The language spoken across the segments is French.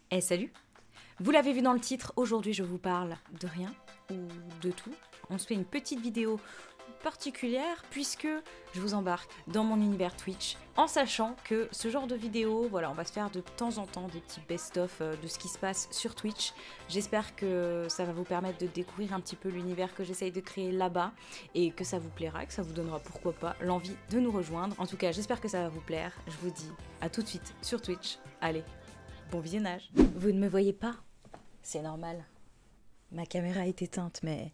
Eh salut! Vous l'avez vu dans le titre, aujourd'hui je vous parle de rien ou de tout. On se fait une petite vidéo particulière puisque je vous embarque dans mon univers Twitch en sachant que ce genre de vidéo, voilà, on va se faire de temps en temps des petits best-of de ce qui se passe sur Twitch. J'espère que ça va vous permettre de découvrir un petit peu l'univers que j'essaye de créer là-bas et que ça vous plaira, que ça vous donnera pourquoi pas l'envie de nous rejoindre. En tout cas, j'espère que ça va vous plaire. Je vous dis à tout de suite sur Twitch. Allez, bon visionnage. Vous ne me voyez pas? C'est normal. Ma caméra est éteinte, mais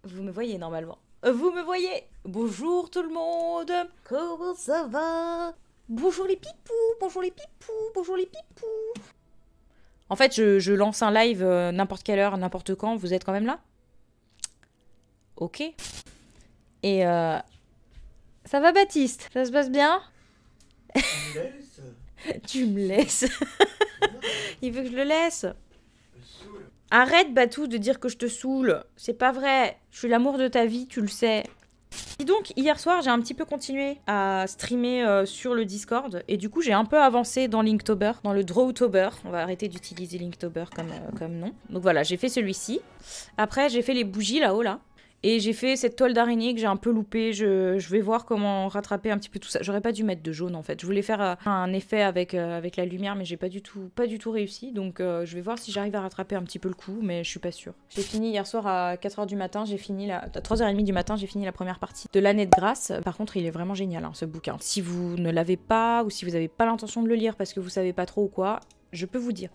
vous me voyez normalement. Vous me voyez? Bonjour tout le monde. Comment ça va? Bonjour les pipous, bonjour les pipous, bonjour les pipous. En fait, je lance un live n'importe quelle heure, n'importe quand. Vous êtes quand même là? Ok. Et ça va Baptiste? Ça se passe bien? Tu me laisses? Tu me laisses? Il veut que je le laisse. Me saoule. Arrête Batou de dire que je te saoule. C'est pas vrai. Je suis l'amour de ta vie, tu le sais. Et donc, hier soir, j'ai un petit peu continué à streamer sur le Discord. Et du coup, j'ai un peu avancé dans Linktober, dans le Drawtober. On va arrêter d'utiliser Linktober comme nom. Donc voilà, j'ai fait celui-ci. Après, j'ai fait les bougies là-haut, là. Et j'ai fait cette toile d'araignée que j'ai un peu loupée. Je vais voir comment rattraper un petit peu tout ça. J'aurais pas dû mettre de jaune en fait. Je voulais faire un effet avec la lumière, mais j'ai pas du tout réussi. Donc je vais voir si j'arrive à rattraper un petit peu le coup, mais je suis pas sûre. J'ai fini hier soir à 4h du matin. J'ai fini à 3h30 du matin. J'ai fini la première partie de l'année de grâce. Par contre, il est vraiment génial ce bouquin. Si vous ne l'avez pas ou si vous avez pas l'intention de le lire parce que vous savez pas trop ou quoi, je peux vous dire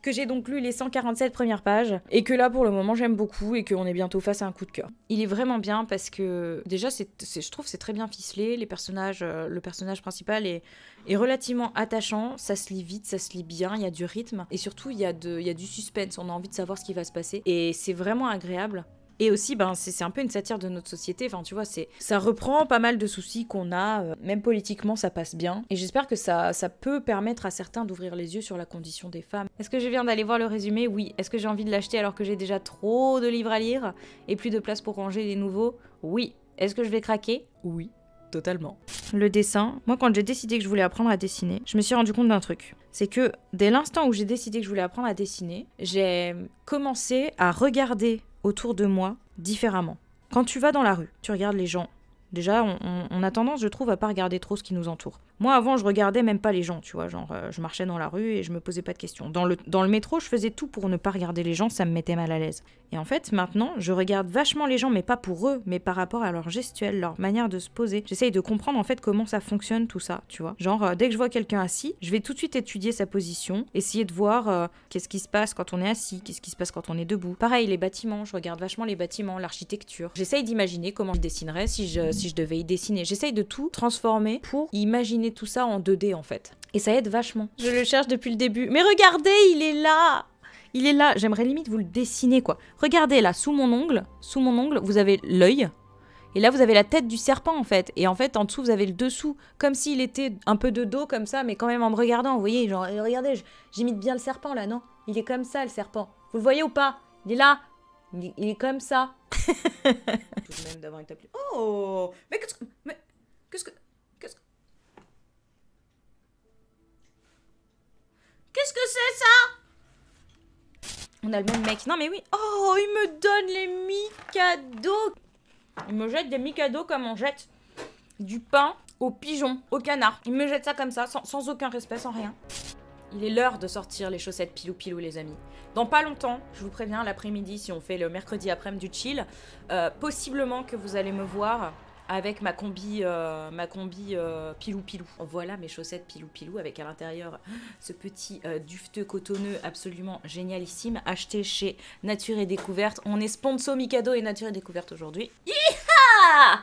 que j'ai donc lu les 147 premières pages et que là pour le moment j'aime beaucoup et qu'on est bientôt face à un coup de cœur. Il est vraiment bien parce que déjà je trouve c'est très bien ficelé, les personnages, le personnage principal est relativement attachant, ça se lit vite, ça se lit bien, il y a du rythme et surtout il y a du suspense, on a envie de savoir ce qui va se passer et c'est vraiment agréable. Et aussi, ben, c'est un peu une satire de notre société. Enfin, tu vois, ça reprend pas mal de soucis qu'on a. Même politiquement, ça passe bien. Et j'espère que ça peut permettre à certains d'ouvrir les yeux sur la condition des femmes. Est-ce que je viens d'aller voir le résumé? Oui. Est-ce que j'ai envie de l'acheter alors que j'ai déjà trop de livres à lire et plus de place pour ranger les nouveaux? Oui. Est-ce que je vais craquer? Oui. Totalement. Le dessin, moi quand j'ai décidé que je voulais apprendre à dessiner, je me suis rendu compte d'un truc. C'est que dès l'instant où j'ai décidé que je voulais apprendre à dessiner, j'ai commencé à regarder autour de moi différemment. Quand tu vas dans la rue, tu regardes les gens. Déjà, on a tendance, je trouve, à pas regarder trop ce qui nous entoure. Moi, avant, je regardais même pas les gens, tu vois. Genre, je marchais dans la rue et je me posais pas de questions. Dans le métro, je faisais tout pour ne pas regarder les gens, ça me mettait mal à l'aise. Et en fait, maintenant, je regarde vachement les gens, mais pas pour eux, mais par rapport à leur gestuelle, leur manière de se poser. J'essaye de comprendre, en fait, comment ça fonctionne, tout ça, tu vois. Genre, dès que je vois quelqu'un assis, je vais tout de suite étudier sa position, essayer de voir qu'est-ce qui se passe quand on est assis, qu'est-ce qui se passe quand on est debout. Pareil, les bâtiments, je regarde vachement les bâtiments, l'architecture. J'essaye d'imaginer comment je dessinerais si je devais y dessiner. J'essaye de tout transformer pour imaginer tout ça en 2D en fait. Et ça aide vachement. Je le cherche depuis le début. Mais regardez, il est là! Il est là. J'aimerais limite vous le dessiner quoi. Regardez là, sous mon ongle, vous avez l'œil. Et là, vous avez la tête du serpent en fait. Et en fait, en dessous, vous avez le dessous. Comme s'il était un peu de dos comme ça, mais quand même en me regardant. Vous voyez, genre, regardez, j'imite bien le serpent là, non? Il est comme ça le serpent. Vous le voyez ou pas? Il est là. Il est comme ça. Tout de même d'avoir une tablette. Oh! Mais qu'est-ce que... Qu'est-ce que c'est ça? On a le même mec. Non mais oui. Oh, il me donne les mi-cadeaux. Il me jette des mi-cadeaux comme on jette du pain aux pigeons, aux canards. Il me jette ça comme ça, sans aucun respect, sans rien. Il est l'heure de sortir les chaussettes pilou-pilou, les amis. Dans pas longtemps, je vous préviens, l'après-midi, si on fait le mercredi après-midi du chill, possiblement que vous allez me voir avec ma combi pilou-pilou. Voilà mes chaussettes pilou-pilou avec à l'intérieur ce petit dufteux cotonneux absolument génialissime acheté chez Nature et Découverte. On est sponsor Mikado et Nature et Découverte aujourd'hui. Yeeha!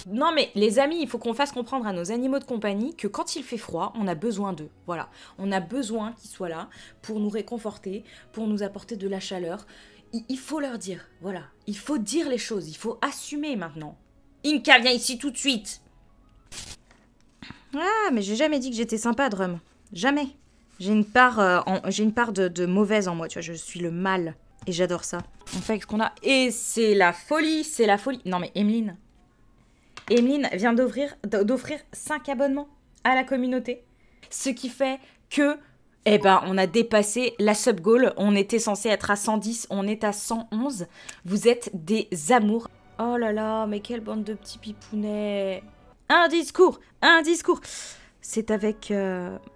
Non mais les amis, il faut qu'on fasse comprendre à nos animaux de compagnie que quand il fait froid, on a besoin d'eux. Voilà, on a besoin qu'ils soient là pour nous réconforter, pour nous apporter de la chaleur. Il faut leur dire, voilà, il faut dire les choses, il faut assumer maintenant. Inca, viens ici tout de suite. Ah, mais j'ai jamais dit que j'étais sympa, Drum. Jamais. J'ai une part, de mauvaise en moi, tu vois, je suis le mal. Et j'adore ça. On fait avec ce qu'on a. Et c'est la folie, c'est la folie. Non mais Emeline vient d'offrir 5 abonnements à la communauté. Ce qui fait que Eh ben, on a dépassé la sub-goal. On était censé être à 110, on est à 111. Vous êtes des amours. Oh là là, mais quelle bande de petits pipounets. Un discours, un discours. C'est avec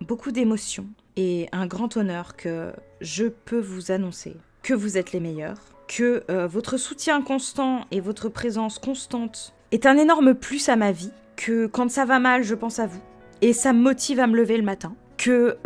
beaucoup d'émotion et un grand honneur que je peux vous annoncer que vous êtes les meilleurs, que votre soutien constant et votre présence constante est un énorme plus à ma vie, que quand ça va mal, je pense à vous et ça me motive à me lever le matin, que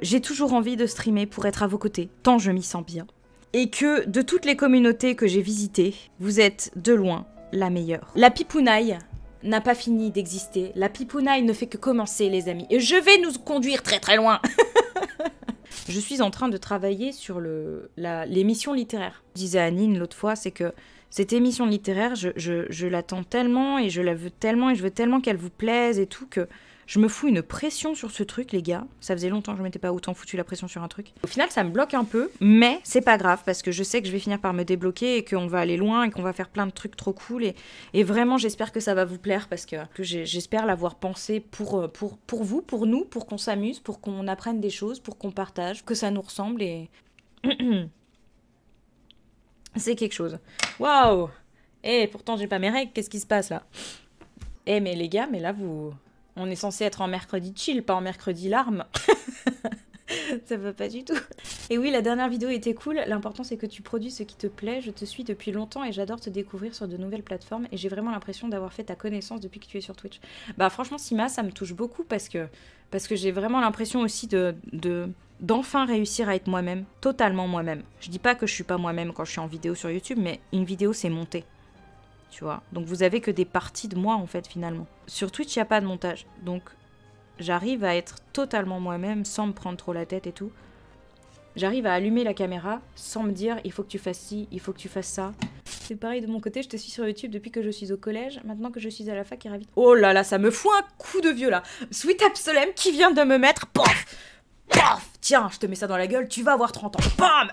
j'ai toujours envie de streamer pour être à vos côtés, tant je m'y sens bien, et que de toutes les communautés que j'ai visitées, vous êtes de loin la meilleure. La pipounaille n'a pas fini d'exister. La pipounaille ne fait que commencer, les amis. Et je vais nous conduire très très loin. Je suis en train de travailler sur l'émission littéraire. Je disais à Nine l'autre fois, c'est que cette émission littéraire, je l'attends tellement et je la veux tellement et je veux tellement qu'elle vous plaise et tout que je me fous une pression sur ce truc, les gars. Ça faisait longtemps que je m'étais pas autant foutu la pression sur un truc. Au final, ça me bloque un peu, mais c'est pas grave parce que je sais que je vais finir par me débloquer et qu'on va aller loin et qu'on va faire plein de trucs trop cool. Et vraiment, j'espère que ça va vous plaire parce que j'espère l'avoir pensé pour vous, pour nous, pour qu'on s'amuse, pour qu'on apprenne des choses, pour qu'on partage, que ça nous ressemble et... c'est quelque chose. Waouh! Eh, pourtant, j'ai pas mes règles. Qu'est-ce qui se passe là? Eh, mais les gars, mais là, vous... On est censé être en mercredi chill, pas en mercredi larmes. Ça va pas du tout. Et oui, la dernière vidéo était cool. L'important, c'est que tu produis ce qui te plaît. Je te suis depuis longtemps et j'adore te découvrir sur de nouvelles plateformes. Et j'ai vraiment l'impression d'avoir fait ta connaissance depuis que tu es sur Twitch. Bah franchement, Sima, ça me touche beaucoup parce que j'ai vraiment l'impression aussi d'enfin réussir à être moi-même. Totalement moi-même. Je dis pas que je suis pas moi-même quand je suis en vidéo sur YouTube, mais une vidéo, c'est monté. Tu vois, donc vous avez que des parties de moi en fait finalement. Sur Twitch, il n'y a pas de montage, donc j'arrive à être totalement moi-même sans me prendre trop la tête et tout. J'arrive à allumer la caméra sans me dire il faut que tu fasses ci, il faut que tu fasses ça. C'est pareil de mon côté, je te suis sur YouTube depuis que je suis au collège, maintenant que je suis à la fac et ravie. Oh là là, ça me fout un coup de vieux là. Sweet Absolem qui vient de me mettre, pof, pof, tiens, je te mets ça dans la gueule, tu vas avoir 30 ans. Bam!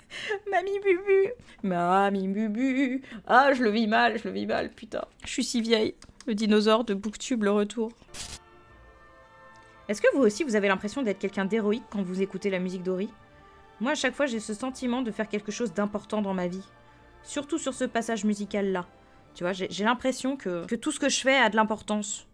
Mamie Bubu! Mamie Bubu! Ah, je le vis mal, putain. Je suis si vieille. Le dinosaure de Booktube, le retour. Est-ce que vous aussi, vous avez l'impression d'être quelqu'un d'héroïque quand vous écoutez la musique d'Ori? Moi, à chaque fois, j'ai ce sentiment de faire quelque chose d'important dans ma vie. Surtout sur ce passage musical-là. Tu vois, j'ai l'impression que tout ce que je fais a de l'importance.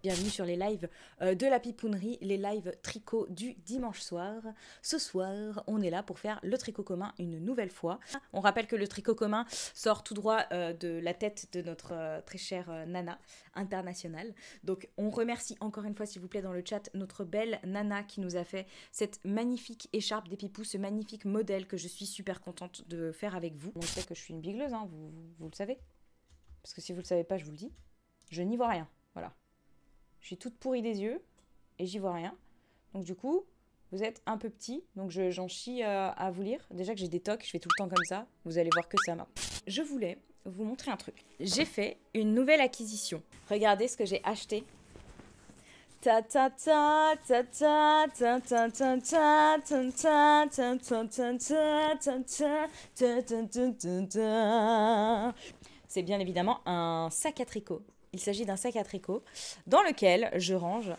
Bienvenue sur les lives de la pipounerie, les lives tricot du dimanche soir. Ce soir, on est là pour faire le tricot commun une nouvelle fois. On rappelle que le tricot commun sort tout droit de la tête de notre très chère Nana internationale. Donc on remercie encore une fois, s'il vous plaît, dans le chat, notre belle Nana qui nous a fait cette magnifique écharpe des pipous, ce magnifique modèle que je suis super contente de faire avec vous. On sait que je suis une bigleuse, hein, vous le savez. Parce que si vous le savez pas, je vous le dis. Je n'y vois rien, voilà. Je suis toute pourrie des yeux et j'y vois rien. Donc du coup, vous êtes un peu petit. Donc j'en chie à vous lire. Déjà que j'ai des tocs, je fais tout le temps comme ça. Vous allez voir que ça marche. Je voulais vous montrer un truc. J'ai fait une nouvelle acquisition. Regardez ce que j'ai acheté. Ta ta ta ta ta ta ta ta ta ta ta ta ta ta. C'est bien évidemment un sac à tricot. Il s'agit d'un sac à tricot dans lequel je range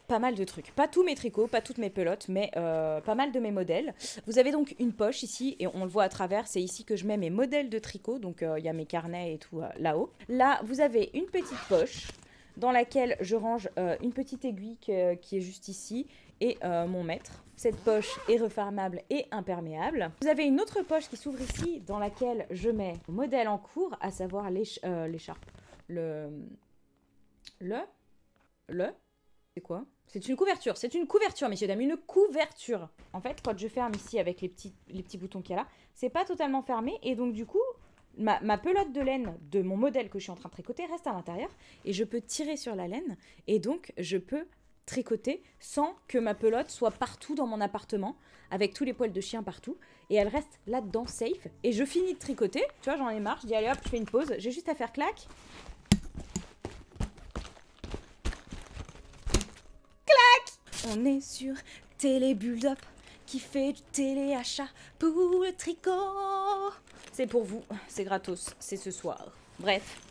pas mal de trucs. Pas tous mes tricots, pas toutes mes pelotes, mais pas mal de mes modèles. Vous avez donc une poche ici, et on le voit à travers, c'est ici que je mets mes modèles de tricot, donc il y a mes carnets et tout là-haut. Là, vous avez une petite poche dans laquelle je range une petite aiguille qui est juste ici, et mon mètre. Cette poche est refermable et imperméable. Vous avez une autre poche qui s'ouvre ici, dans laquelle je mets mon modèle en cours, à savoir l'écharpe. C'est quoi? C'est une couverture, messieurs, dames, une couverture. En fait, quand je ferme ici avec les petits boutons qu'il y a là, c'est pas totalement fermé, et donc du coup, ma pelote de laine de mon modèle que je suis en train de tricoter reste à l'intérieur, et je peux tirer sur la laine, et donc je peux tricoter sans que ma pelote soit partout dans mon appartement, avec tous les poils de chien partout, et elle reste là-dedans safe, et je finis de tricoter, tu vois, j'en ai marre, je dis allez hop, je fais une pause, j'ai juste à faire clac. On est sur Télé Bulldop qui fait du téléachat pour le tricot. C'est pour vous, c'est gratos, c'est ce soir. Bref,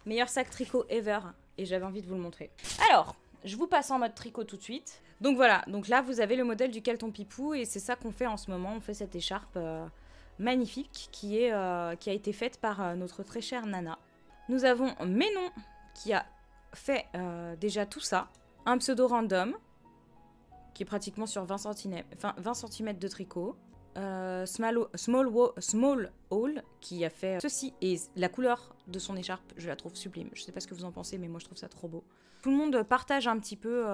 meilleur sac tricot ever et j'avais envie de vous le montrer. Alors, je vous passe en mode tricot tout de suite. Donc voilà, donc là vous avez le modèle du Caleton Pipou et c'est ça qu'on fait en ce moment, on fait cette écharpe magnifique qui a été faite par notre très chère Nana. Nous avons Ménon qui a fait déjà tout ça, un pseudo random qui est pratiquement sur 20 cm de tricot. Small Hall qui a fait ceci et la couleur de son écharpe je la trouve sublime, je sais pas ce que vous en pensez mais moi je trouve ça trop beau. Tout le monde partage un petit peu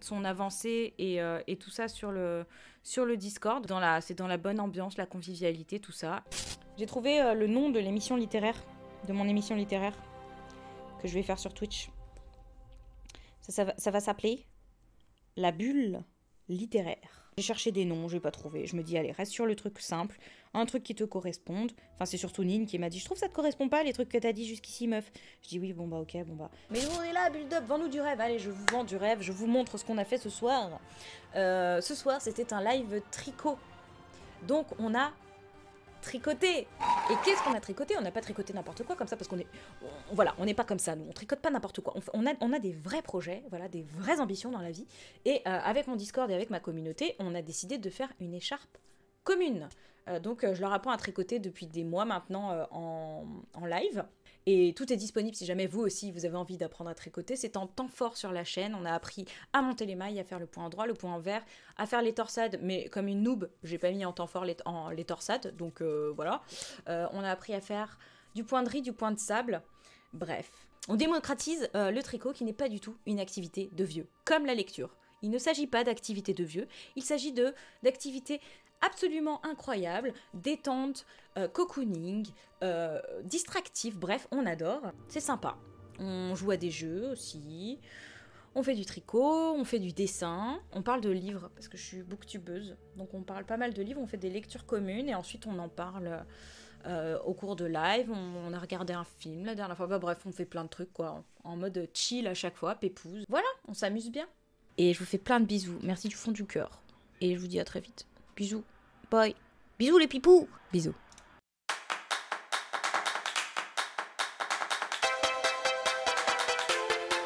son avancée et tout ça sur le Discord, c'est dans la bonne ambiance, la convivialité, tout ça. J'ai trouvé le nom de l'émission littéraire, de mon émission littéraire que je vais faire sur Twitch. Ça va s'appeler La Bulle littéraire. J'ai cherché des noms, je n'ai pas trouvé. Je me dis, allez, reste sur le truc simple, un truc qui te corresponde. Enfin, c'est surtout Nine qui m'a dit, je trouve que ça te correspond pas, les trucs que t'as dit jusqu'ici, meuf. Je dis, oui, bon bah, ok, bon bah. Mais on est là, build up, vends-nous du rêve. Allez, je vous vends du rêve, je vous montre ce qu'on a fait ce soir. Ce soir, c'était un live tricot. Donc, on a tricoté. Et qu'est-ce qu'on a tricoté? On n'a pas tricoté n'importe quoi comme ça parce qu'on est... Voilà, on n'est pas comme ça, nous. On tricote pas n'importe quoi. On a des vrais projets, voilà, des vraies ambitions dans la vie. Et avec mon Discord et avec ma communauté, on a décidé de faire une écharpe commune. Donc je leur apprends à tricoter depuis des mois maintenant en live. Et tout est disponible si jamais vous aussi vous avez envie d'apprendre à tricoter. C'est en temps fort sur la chaîne. On a appris à monter les mailles, à faire le point endroit, le point envers, à faire les torsades. Mais comme une noob, j'ai pas mis en temps fort les torsades. Donc voilà. On a appris à faire du point de riz, du point de sable. Bref. On démocratise le tricot qui n'est pas du tout une activité de vieux. Comme la lecture. Il ne s'agit pas d'activité de vieux. Il s'agit d'activités absolument incroyable, détente, cocooning, distractif, bref, on adore, c'est sympa. On joue à des jeux aussi, on fait du tricot, on fait du dessin, on parle de livres, parce que je suis booktubeuse, donc on parle pas mal de livres, on fait des lectures communes, et ensuite on en parle au cours de live, on a regardé un film la dernière fois, bah, bref, on fait plein de trucs, quoi, en mode chill à chaque fois, pépouze. Voilà, on s'amuse bien. Et je vous fais plein de bisous, merci du fond du cœur, et je vous dis à très vite. Bisous. Bye. Bisous les pipous. Bisous.